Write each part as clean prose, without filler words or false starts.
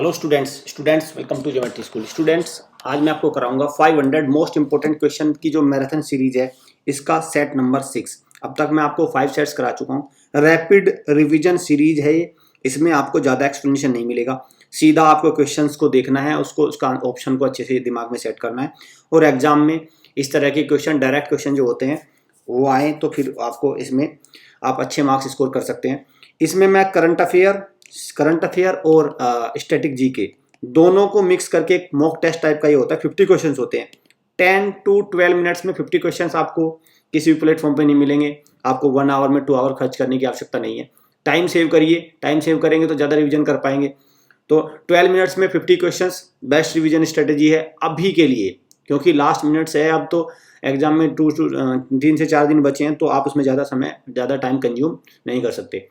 Hello students welcome to geometry school. Students, आज मैं आपको कराऊंगा 500 मोस्ट इंपोर्टेंट क्वेश्चन की जो मैराथन सीरीज है, इसका सेट नंबर 6। अब तक मैं आपको 5 सेट्स करा चुका हूँ। रैपिड रिवीजन सीरीज है ये। इसमें आपको ज़्यादा एक्सप्लेनेशन नहीं मिलेगा, सीधा आपको क्वेश्चंस को देखना है, उसका ऑप्शन को अच्छे से दिमाग में सेट करना है। और एग्जाम में इस तरह के क्वेश्चन, डायरेक्ट क्वेश्चन जो होते हैं वो आए तो फिर आपको इसमें आप अच्छे मार्क्स स्कोर कर सकते हैं। इसमें मैं करंट अफेयर और स्टैटिक जीके दोनों को मिक्स करके एक मॉक टेस्ट टाइप का ये होता है। 50 क्वेश्चंस होते हैं। 10 to 12 मिनट्स में 50 क्वेश्चंस आपको किसी भी प्लेटफॉर्म पे नहीं मिलेंगे। आपको 1 आवर में 2 आवर खर्च करने की आवश्यकता नहीं है। टाइम सेव करिए, टाइम सेव करेंगे तो ज़्यादा रिविजन कर पाएंगे। तो 12 मिनट्स में 50 क्वेश्चंस बेस्ट रिविजन स्ट्रेटेजी है अभी के लिए, क्योंकि लास्ट मिनट्स है। अब तो एग्जाम में 3 से 4 दिन बचे हैं, तो आप उसमें ज़्यादा टाइम कंज्यूम नहीं कर सकते।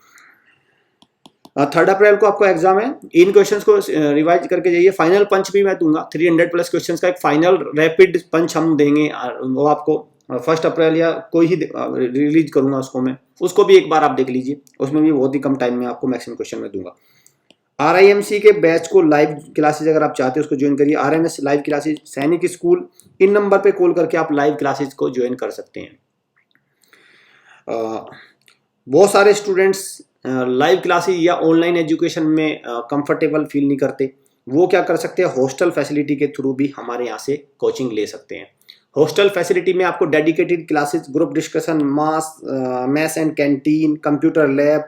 3 अप्रैल को आपको एग्जाम है। इन क्वेश्चंस को रिवाइज करके जाइए। फाइनल पंच भी मैं दूंगा, 300 प्लस क्वेश्चंस का एक फाइनल रैपिड पंच हम देंगे। वो आपको 1 अप्रैल या कोई ही रिलीज करूंगा उसको भी एक बार आप देख लीजिए। उसमें भी बहुत ही कम टाइम में आपको मैक्सिमम क्वेश्चन में दूंगा। RIMC के बैच को लाइव क्लासेज अगर आप चाहते हो उसको ज्वाइन करिए। RMS लाइव क्लासेज सैनिक स्कूल, इन नंबर पे कॉल करके आप लाइव क्लासेज को ज्वाइन कर सकते हैं। बहुत सारे स्टूडेंट्स लाइव क्लासेस या ऑनलाइन एजुकेशन में कंफर्टेबल फील नहीं करते। वो क्या कर सकते हैं, हॉस्टल फैसिलिटी के थ्रू भी हमारे यहाँ से कोचिंग ले सकते हैं। हॉस्टल फैसिलिटी में आपको dedicated classes, group discussion, maths and canteen, computer lab,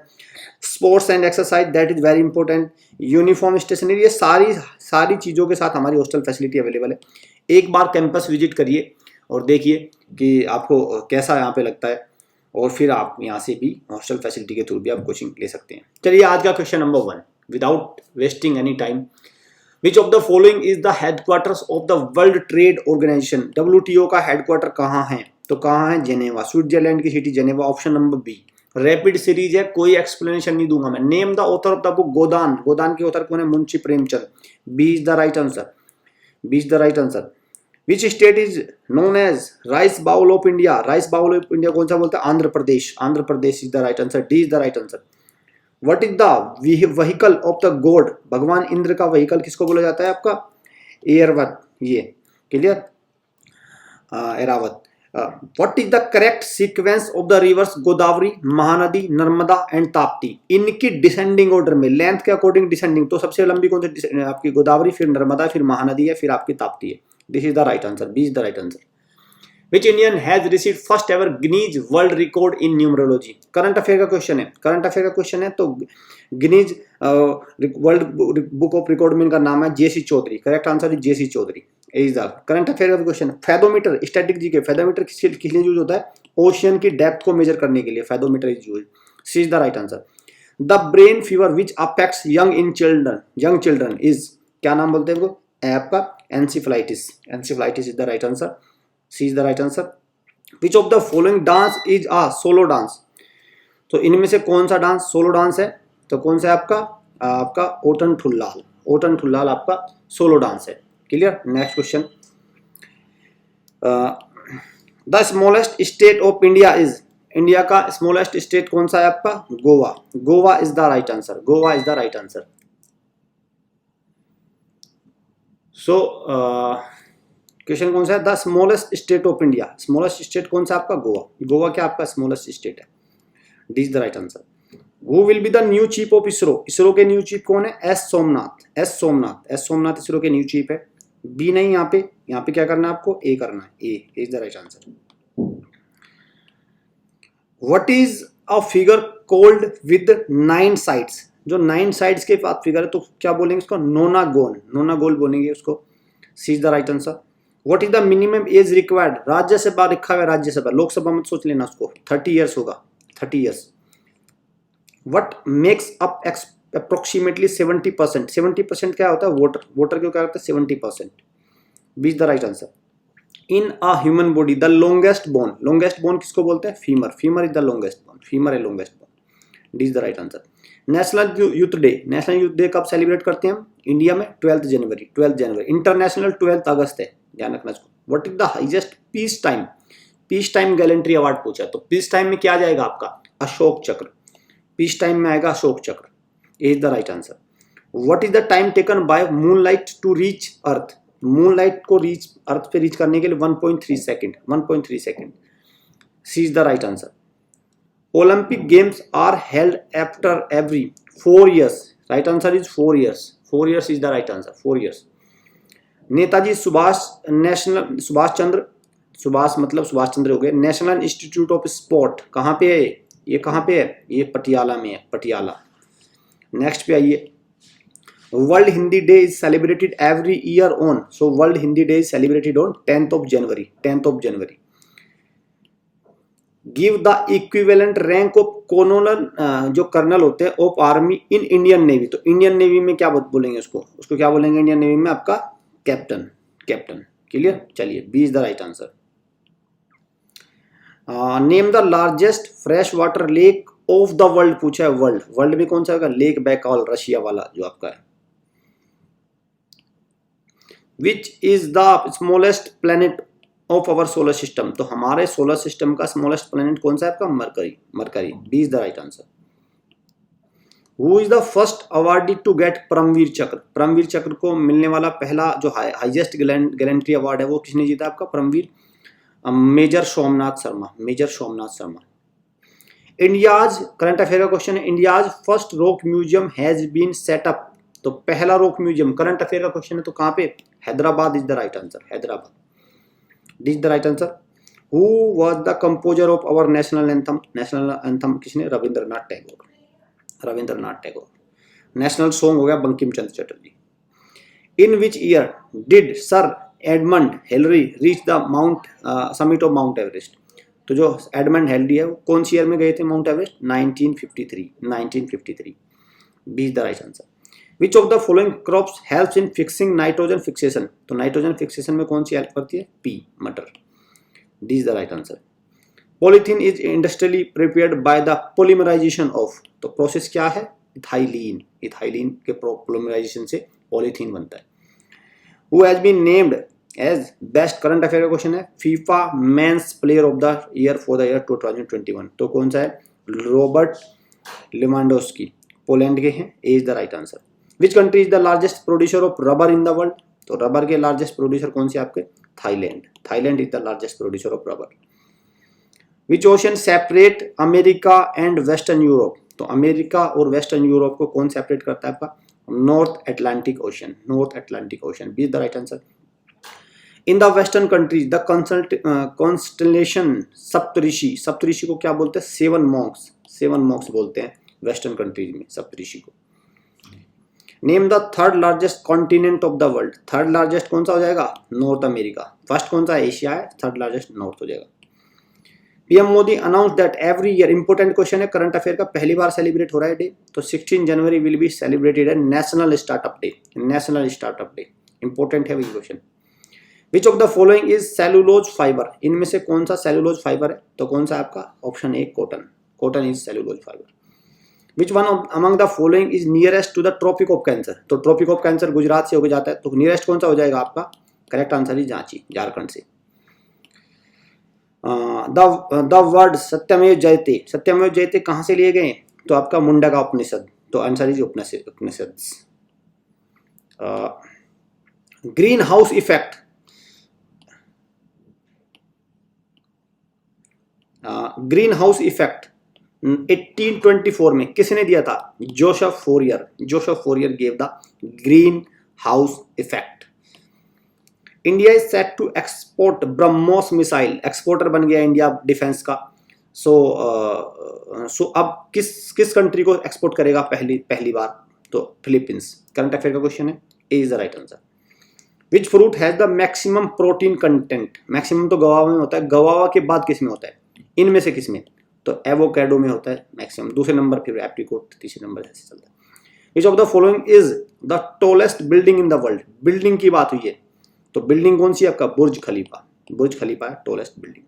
sports and exercise, that is very important, uniform, stationery, ये सारी चीज़ों के साथ हमारी हॉस्टल फैसिलिटी अवेलेबल है। एक बार कैंपस विजिट करिए और देखिए कि आपको कैसा यहाँ पे लगता है, और फिर आप यहाँ से भी हॉस्टल फैसिलिटी के थ्रू भी आप कोचिंग ले सकते हैं। चलिए आज का question number 1, without wasting any time, which of the following is the headquarters of the World Trade Organization. WTO का हेडक्वार्टर कहाँ है? तो कहाँ है? जेनेवा, स्विट्जरलैंड की city Geneva. Option number B. Rapid series है, कोई एक्सप्लेनेशन नहीं दूंगा मैं। Name the author of the book Godan. Godan के ऑथर कौन है? Munshi Premchand. B is the right answer. Which state is known as rice bowl of India? Rice bowl of India कौन सा बोलता है? Andhra Pradesh is the right answer. D is the right answer. What is the vehicle of the god? भगवान इंद्र का vehicle किसको बोला जाता है? आपका एरावत। ये clear? Airavat. What is the correct sequence of the rivers Godavari, Mahanadi, Narmada and Tapti? इनकी डिसेंडिंग ऑर्डर में, लेंथ के अकॉर्डिंग डिसेंडिंग। तो सबसे लंबी कौन सी? आपकी गोदावरी, फिर नर्मदा, फिर महानदी है, फिर आपकी ताप्ती है। This is the right answer. B is the right answer. Which Indian has received first ever Guinness World Record in numerology? Current affair का क्वेश्चन है। तो Guinness world book of record में इनका नाम है JC Chaudhary. Correct answer is JC Chaudhary. Is the current affair का question. Fathometer, static G K fathometer किस लिए यूज होता है? ओशियन की डेप्थ को मेजर करने के लिए fathometer is use. C is the right answer. The brain fever which affects young children is, क्या नाम बोलते हैं उनको? आपका encephalitis is the right answer. C is the right answer. Which of the following dance is a solo dance? तो इनमें से कौन सा डांस सोलो डांस है? तो कौन सा है आपका ओटन ठुल्लाल आपका सोलो डांस है। Clear? Next question. The smallest state of India is, India का स्मॉलेस्ट स्टेट कौन सा है आपका? Goa is the right answer. So question कौन सा है? The smallest state of India. Smallest state कौन सा आपका? गोवा क्या आपका स्मॉलेस्ट स्टेट है? D is the right answer. Who will be the new chief of ISRO के न्यू चीफ कौन है? एस सोमनाथ इसरो के न्यू चीफ है। बी नहीं, यहाँ पे क्या करना है आपको? ए करना है। A is the right answer. What is a figure called with 9 sides? जो 9 साइड्स के बाद फिगर है तो क्या बोलेंगे उसको? नोनागोल बोलेंगे उसको। C is the right answer. What is the minimum age required? Rajya Sabha रखा हुआ है, राज्यसभा, लोकसभा मत सोच लेना उसको। 30 ईयर्स होगा, 30 years. What makes up approximately 70%? 70% क्या होता है? वोटर क्यों क्या होता है? 70%। B is the right answer. In a human body the longest bone किसको बोलते हैं? Femur is the longest bone. Femur है longest bone. D is the right answer. National youth day कब सेलिब्रेट करते हैं हम इंडिया में? 12 जनवरी। इंटरनेशनल 12 अगस्त है, ध्यान रखना इसको। What is the highest peace time gallantry award पूछा, तो पीस टाइम में क्या आ जाएगा आपका? अशोक चक्र। पीस टाइम में आएगा Ashoka Chakra. Is the right answer. What is the time taken by moonlight to reach earth? Moonlight को रीच अर्थ पे रीच करने के लिए 1.3 second, 1.3 second. C is the right answer. Olympic games are held after every 4 years। Right answer is 4 years। 4 years is the right answer, 4 years। Netaji Subhash national, Subhash मतलब सुभाष चंद्र हो गए। National institute of sport कहाँ पे है? ये कहाँ पे है? ये पटियाला में है, पटियाला। नेक्स्ट पे आइए। World Hindi day is celebrated every year on, so world Hindi day is celebrated on 10th of January, 10th of January। Give the equivalent rank of colonel, जो कर्नल होते हैं of army in Indian navy. तो Indian navy में क्या बोलेंगे उसको क्या बोलेंगे इंडियन नेवी में? आपका कैप्टन, कैप्टन। क्लियर? चलिए, B is the right answer. Name the largest fresh water lake of the world पूछा है। वर्ल्ड में कौन सा होगा? लेक बैकॉल, रशिया वाला जो आपका है। Which is the smallest planet of our solar system? तो हमारे सोलर सिस्टम का स्मॉलेस्ट प्लेनेट कौन सा है आपका? Mercury. B is the right answer. Who is the first awardee to get Paramvir Chakra? Paramvir चक्र को मिलने वाला पहला जो हाईएस्ट गैलेंट्री अवार्ड है वो किसने जीता आपका? Paramvir, major Somnath Sharma, major Somnath Sharma. India's, current affair का क्वेश्चन है, India's first rock museum has been set up. तो पहला रॉक म्यूजियम, करंट अफेयर का क्वेश्चन है, तो कहाँ पे? Hyderabad is the right answer, Hyderabad. This is the right answer. Who was the composer of our national anthem? National anthem किसने? Rabindranath Tagore, Rabindranath Tagore. National song हो गया बंकिम चंद्र चटर्जी। इन which year did sir Edmund Hillary reach the mount summit of mount Everest? तो जो Edmund Hillary है वो कौन सी year में गए थे Mount Everest? 1953, 1953। B is the right answer. Which of the following crops helps in fixing nitrogen fixation? तो nitrogen fixation में कौन सी हेल्प करती है? पी, मटर। D is the right answer. Polythene is industrially prepared by the polymerisation of. तो process क्या है? इथाइलिन, इथाइलिन के पोलीमराइजेशन से पॉलीथीन बनता है। Who has been named as best, current affair का क्वेश्चन है, FIFA men's player of the year for the year 2021। तो कौन सा है? रॉबर्ट लेवांडोव्स्की, पोलैंड के हैं। A is the right answer. Which country is the largest producer of rubber in the world? तो rubber के लार्जेस्ट प्रोड्यूसर कौन से आपके? Thailand, Thailand is the largest producer of rubber. Which ocean separate America and western Europe? तो America और western Europe को कौन separate करता है आपका? North Atlantic Ocean, North Atlantic Ocean. B is the right answer. In the western countries the constellation सप्तऋषि, सप्तऋषि को क्या बोलते हैं? 7 मॉन्क्स, 7 मॉन्क्स बोलते हैं वेस्टर्न कंट्रीज में सप्तऋषि को। Name the third largest continent of the world? Third largest कौन सा हो जाएगा? North America. फर्स्ट कौन सा? एशिया है, थर्ड लार्जेस्ट नॉर्थ हो जाएगा। PM Modi announce that every year, important question है करंट अफेयर का, पहली बार सेलिब्रेट हो रहा है डे, तो 16 जनवरी will be celebrated as national startup day, national startup day. Important है वही क्वेश्चन। Which of the following is cellulose fibre? इनमें से कौन सा सेलुलोज फाइबर है? तो कौन सा आपका? Option A cotton, cotton is cellulose fibre. Which one among the following is nearest to the tropic of cancer? तो ट्रॉपिक ऑफ कैंसर गुजरात से होकर जाता है, तो नियरेस्ट कौन सा हो जाएगा आपका? Correct answer is Jhansi, Jharkhand से। द वर्ड सत्यमेव जयते, सत्यमेव जयते कहां से लिए गए? तो आपका मुंडका उपनिषद, तो answer is Upanishad. Greenhouse effect, greenhouse effect 1824 में किसने दिया था? Joseph Fourier, Joseph Fourier gave the greenhouse effect. India is set to export BrahMos missile, exporter बन गया इंडिया डिफेंस का। सो अब किस कंट्री को एक्सपोर्ट करेगा पहली बार? तो फिलीपींस। करंट अफेयर का क्वेश्चन है, A is the right answer. Which fruit has the maximum protein content? Maximum तो गवावा में होता है, गवावा के बाद किस में होता है? इनमें से किस में? तो एवोकेडो में होता है मैक्सिमम, दूसरे नंबर फिर एप्रिकॉट, तीसरे नंबर ऐसे चलता है। विच of the following is the tallest building in the world? Building की बात हुई है, तो बिल्डिंग कौन सी है आपका? बुर्ज खलीफा, बुर्ज खलीफा है tallest building.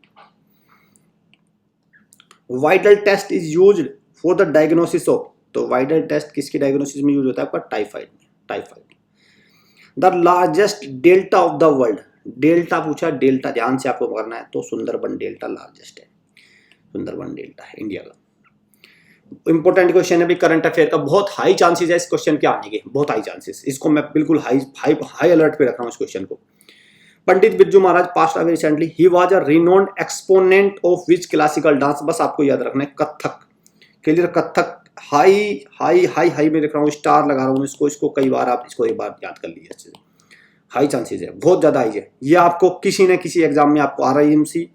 Widal test is used for the diagnosis of, तो वाइडल टेस्ट किसकी डायग्नोसिस में यूज होता है आपका? टाइफाइड में, typhoid. The largest delta of the world, delta पूछा, डेल्टा ध्यान से आपको करना है, तो सुंदरबन डेल्टा लार्जेस्ट है, सुंदरबन डेल्टा है इंडिया का। इंपॉर्टेंट क्वेश्चन है भी, करंट अफेयर का बहुत हाई चांसेस है इस क्वेश्चन के आने के, बहुत हाई चांसेस, इसको मैं बिल्कुल हाई हाई हाई अलर्ट पे रख रहा हूँ इस क्वेश्चन को। Pandit Birju Maharaj passed away recently, he was a renowned exponent of which classical dance, बस आपको याद रखना है कथक, क्लियर, कथक हाई हाई हाई हाई में लिख रहा हूँ, स्टार लगा रहा हूँ इसको कई बार आप इसको एक बार याद कर लीजिए अच्छे से, हाई चांसेस है, बहुत ज्यादा हाई है, ये आपको किसी न किसी एग्जाम में आपको RIMC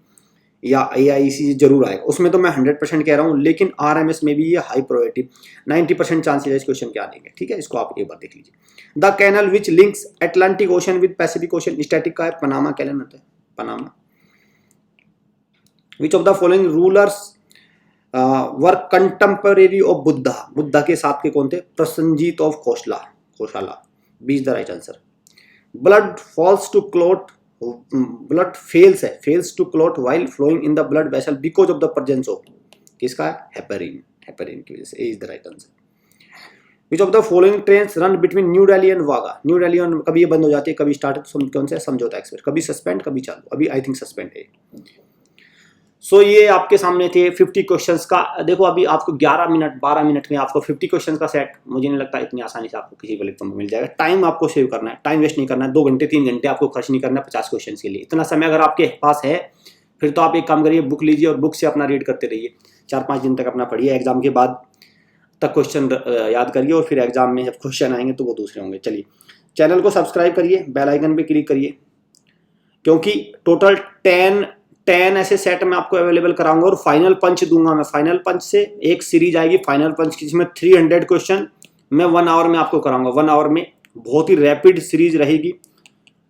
या AIC जरूर आएगा, उसमें तो मैं 100% कह रहा हूँ, लेकिन RMS में भी ये हाई प्रोबेबिलिटी 90% चांसेस है इस क्वेश्चन के आने के, ठीक है, इसको आप एक बार देख लीजिए। The canal which links Atlantic Ocean with Pacific Ocean, static का है, पनामा कैनल होता है, Panama. Which of the following rulers were contemporary of Buddha, Buddha के साथ के कौन थे, Prasenajit of Kosala, B is the right answer. Blood falls to clot, blood fails है, fails to clot while flowing in the blood vessel because of the presence of, किसका है, heparin, heparin की वजह से, A is the right answer. Which of the following trains run between New Delhi and Wagah, New Delhi और कभी ये बंद हो जाती है, कभी स्टार्ट, कौन से, समझौता एक्सप्रेस, कभी सस्पेंड कभी चालू, अभी आई थिंक सस्पेंड है। सो ये आपके सामने थे 50 क्वेश्चंस का, देखो अभी आपको 11 मिनट 12 मिनट में आपको 50 क्वेश्चंस का सेट, मुझे नहीं लगता इतनी आसानी से आपको किसी भी एग्जाम में मिल जाएगा। टाइम आपको सेव करना है, टाइम वेस्ट नहीं करना है, 2 घंटे 3 घंटे आपको खर्च नहीं करना है 50 क्वेश्चन के लिए, इतना समय अगर आपके पास है फिर तो आप एक काम करिए, बुक लीजिए और बुक से अपना रीड करते रहिए, 4-5 दिन तक अपना पढ़िए, एग्जाम के बाद तक क्वेश्चन याद करिए, और फिर एग्जाम में जब क्वेश्चन आएंगे तो वो दूसरे होंगे। चलिए चैनल को सब्सक्राइब करिए, बेल आइकन पे क्लिक करिए, क्योंकि टोटल 10 ऐसे सेट मैं आपको अवेलेबल कराऊंगा, और फाइनल पंच दूंगा मैं, फाइनल पंच से एक सीरीज आएगी फाइनल पंच की, जिसमें 300 क्वेश्चन मैं 1 आवर में आपको कराऊंगा, 1 आवर में, बहुत ही रैपिड सीरीज रहेगी।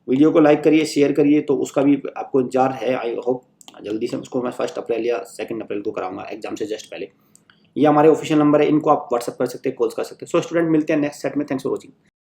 वीडियो को लाइक करिए, शेयर करिए, तो उसका भी आपको इंतजार है, आई होप जल्दी से उसको मैं 1 अप्रैल या 2 अप्रैल को कराऊंगा एग्जाम से जस्ट पहले। ये हमारे ऑफिशियल नंबर है, इनको आप व्हाट्सअप कर सकते हैं, कॉल कर सकते हैं। सो स्टूडेंट मिलते हैं नेक्स्ट सेट में, थैंक्स फॉर वॉचिंग।